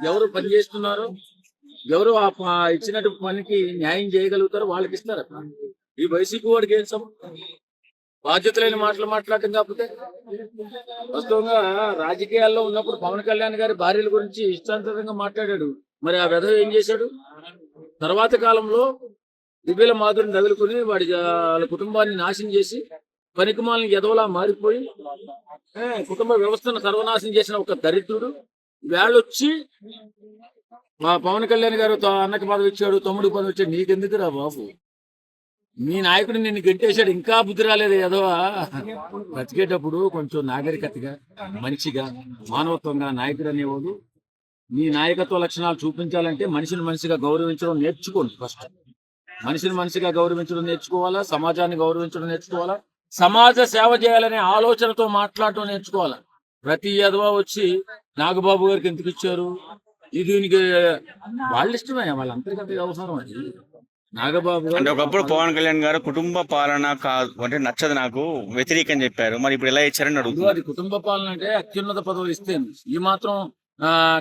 ఎవరు పని చేస్తున్నారో, ఎవరు ఇచ్చినట్టు పనికి న్యాయం చేయగలుగుతారో వాళ్ళకి ఇస్తారు. ఈ వైసీపీ వాడికి ఏం బాధ్యత లేని మాటలు మాట్లాడటం కాకపోతే. వాస్తవంగా రాజకీయాల్లో ఉన్నప్పుడు పవన్ కళ్యాణ్ గారి భార్యల గురించి ఇష్టాంతరంగా మాట్లాడాడు. మరి ఆ వెధవ ఏం చేశాడు? తర్వాత కాలంలో దివ్యల మాధురిని తగులుకుని వాళ్ళ కుటుంబాన్ని నాశనం చేసి పనికిమాలని ఎదవలా మారిపోయి కుటుంబ వ్యవస్థను సర్వనాశనం చేసిన ఒక దరిద్రుడు వేళొచ్చి మా పవన్ కళ్యాణ్ గారు అన్నకి పదవి ఇచ్చాడు, తమ్ముడికి పదవి ఇచ్చాడు. నీకెందుకురా బాబు? మీ నాయకుడు నిన్ను గెంటేశాడు, ఇంకా బుద్ధి రాలేదు. ఏదో బ్రతికేటప్పుడు కొంచెం నాగరికతగా, మంచిగా, మానవత్వంగా నాయకుడు అనేవాడు మీ నాయకత్వ లక్షణాలు చూపించాలంటే మనిషిని మనిషిగా గౌరవించడం నేర్చుకోండి. ఫస్ట్ మనిషిని మనిషిగా గౌరవించడం నేర్చుకోవాలా, సమాజాన్ని గౌరవించడం నేర్చుకోవాలా, సమాజ సేవ చేయాలనే ఆలోచనతో మాట్లాడటం నేర్చుకోవాలా. ప్రతి యదవ వచ్చి నాగబాబు గారికి ఎందుకు ఇచ్చారు, దీనికి వాళ్ళ ఇష్టమే, వాళ్ళ అంతర్గత వ్యవహారం అది. నాగబాబు అంటే ఒకప్పుడు పవన్ కళ్యాణ్ గారు కుటుంబ పాలన కాదు అంటే నచ్చదు, నాకు వ్యతిరేకం చెప్పారు. మరి ఇప్పుడు ఎలా ఇచ్చారని అడుగుతుంది. అది కుటుంబ పాలన అంటే అత్యున్నత పదవులు ఇస్తే ఈ మాత్రం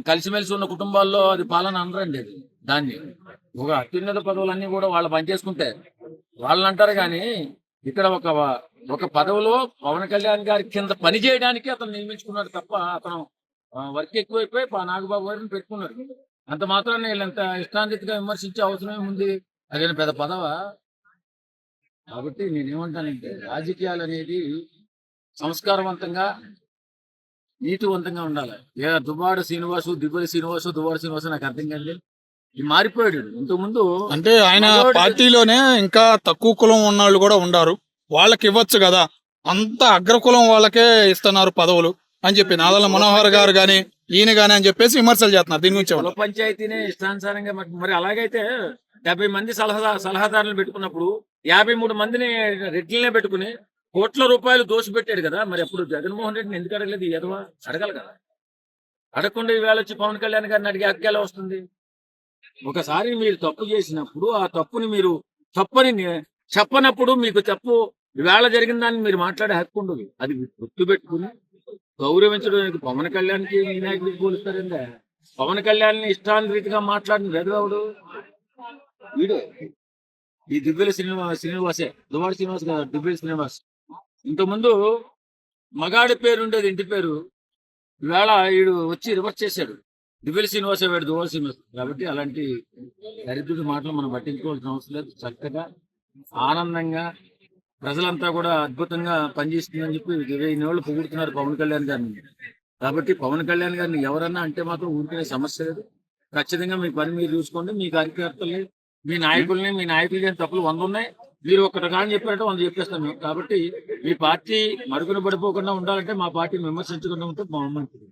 కలిసిమెలిసి ఉన్న కుటుంబాల్లో అది పాలన అనరండి. అది దాన్ని ఒక అత్యున్నత పదవులన్నీ కూడా వాళ్ళు పనిచేసుకుంటే వాళ్ళని అంటారు. కానీ ఇక్కడ ఒక పదవిలో పవన్ కళ్యాణ్ గారి కింద పని చేయడానికి అతను నియమించుకున్నాడు తప్ప అతను వర్క్ ఎక్కువైపోయి నాగబాబు గారిని పెట్టుకున్నాడు. అంత మాత్రాన్ని వీళ్ళంత ఇష్టాంతిగా విమర్శించే అవసరం ఉంది? అదేనా పెద్ద పదవా? కాబట్టి నేనేమంటానంటే రాజకీయాలు అనేది సంస్కారవంతంగా, నీతివంతంగా ఉండాలి. దువ్వాడ శ్రీనివాసు, దిబ్బలి శ్రీనివాసు, దువ్వాడ శ్రీనివాసు నాకు అర్థం కాదు. మారిపోయాడు ఇంతకుముందు. అంటే ఆయన పార్టీలోనే ఇంకా తక్కువ కులం ఉన్నవాళ్ళు కూడా ఉన్నారు, వాళ్ళకి ఇవ్వచ్చు కదా, అంత అగ్రకులం వాళ్ళకే ఇస్తున్నారు పదవులు అని చెప్పి నాదెళ్ల మనోహర్ గారు గాని ఈయన గాని అని చెప్పేసి విమర్శలు చేస్తున్నారు. దీని గురించి కుల పంచాయతీనే ఇష్టానుసారంగా మరి అలాగైతే 70 మంది సలహాదారులు పెట్టుకున్నప్పుడు 53 మందిని రెడ్లనే పెట్టుకుని కోట్ల రూపాయలు దోషిపెట్టాడు కదా. మరి అప్పుడు జగన్మోహన్ రెడ్డిని ఎందుకు అడగలేదు? ఎదవా అడగాలి కదా. అడగకుండా ఈవేళ వచ్చి పవన్ కళ్యాణ్ గారిని అడిగే హక్కు ఎలా వస్తుంది? ఒకసారి మీరు తప్పు చేసినప్పుడు ఆ తప్పుని మీరు తప్పని చెప్పనప్పుడు మీకు తప్పు ఈవేళ జరిగిన దాన్ని మీరు మాట్లాడే హక్కు ఉండదు. అది గుర్తుపెట్టుకుని గౌరవించడానికి పవన్ కళ్యాణ్కి వినాయకుడికి పోలుస్తారండి. పవన్ కళ్యాణ్ ఇష్టానురీతిగా మాట్లాడిన వెదవాడు వీడు. ఈ దివ్యల శ్రీనివాసే, దువ్వాడ శ్రీనివాస్ కదా, దివ్యల శ్రీనివాస్. ఇంతకుముందు మగాడి పేరు ఉండేది, ఇంటి పేరు. ఈవేళ వీడు వచ్చి రివర్స్ చేశాడు. దివ్యల శ్రీనివాసే వాడు దువ్వాడ శ్రీనివాస్. కాబట్టి అలాంటి దరిద్రుడి మాటలు మనం పట్టించుకోవాల్సిన అవసరం లేదు. చక్కగా ఆనందంగా ప్రజలంతా కూడా అద్భుతంగా పనిచేస్తుందని చెప్పి 20 ఏళ్ళు పొగుడుతున్నారు పవన్ కళ్యాణ్ గారిని. కాబట్టి పవన్ కళ్యాణ్ గారిని ఎవరన్నా అంటే మాత్రం ఊరుకునే సమస్య లేదు. ఖచ్చితంగా మీ పని మీరు చూసుకోండి. మీ కార్యకర్తల్ని, మీ నాయకులు తప్పులు 100 ఉన్నాయి. మీరు ఒక్కటి కానీ చెప్పారంటే 100 చెప్పేస్తాం మేము. కాబట్టి మీ పార్టీ మరుగున పడిపోకుండా ఉండాలంటే మా పార్టీని విమర్శించకుండా ఉంటే బాగుంటుంది.